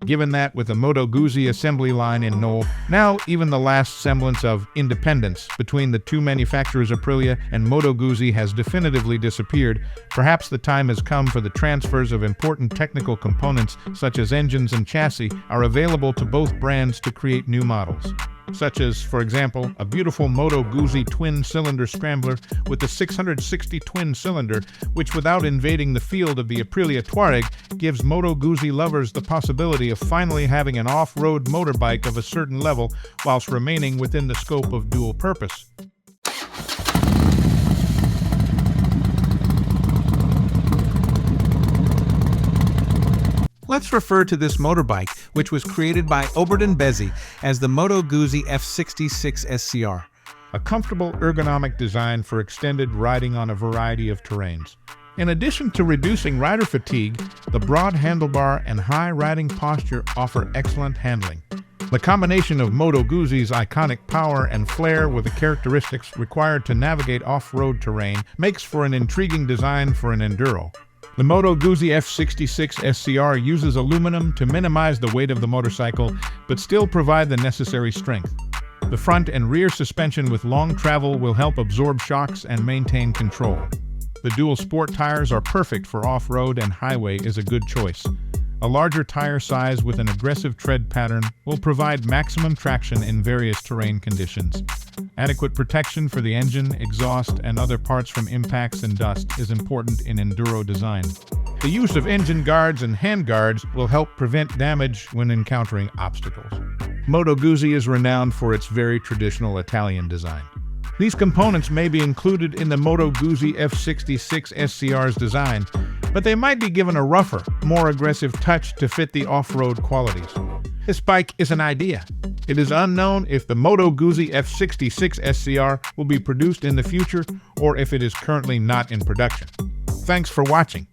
Given that with the Moto Guzzi assembly line in Noale, now even the last semblance of independence between the two manufacturers Aprilia and Moto Guzzi has definitively disappeared, perhaps the time has come for the transfers of important technical components such as engines and chassis are available to both brands to create new models. Such as, for example, a beautiful Moto Guzzi twin-cylinder Scrambler with the 660 twin-cylinder, which without invading the field of the Aprilia Tuareg, gives Moto Guzzi lovers the possibility of finally having an off-road motorbike of a certain level whilst remaining within the scope of dual purpose. Let's refer to this motorbike, which was created by Oberdan-Bezzi as the Moto Guzzi F66 SCR, a comfortable ergonomic design for extended riding on a variety of terrains. In addition to reducing rider fatigue, the broad handlebar and high riding posture offer excellent handling. The combination of Moto Guzzi's iconic power and flair with the characteristics required to navigate off-road terrain makes for an intriguing design for an enduro. The Moto Guzzi F66 SCR uses aluminum to minimize the weight of the motorcycle, but still provide the necessary strength. The front and rear suspension with long travel will help absorb shocks and maintain control. The dual sport tires are perfect for off-road, and highway is a good choice. A larger tire size with an aggressive tread pattern will provide maximum traction in various terrain conditions. Adequate protection for the engine, exhaust, and other parts from impacts and dust is important in enduro design. The use of engine guards and hand guards will help prevent damage when encountering obstacles. Moto Guzzi is renowned for its very traditional Italian design. These components may be included in the Moto Guzzi F66 SCR's design, but they might be given a rougher, more aggressive touch to fit the off-road qualities. This bike is an idea. It is unknown if the Moto Guzzi F66 SCR will be produced in the future or if it is currently not in production. Thanks for watching.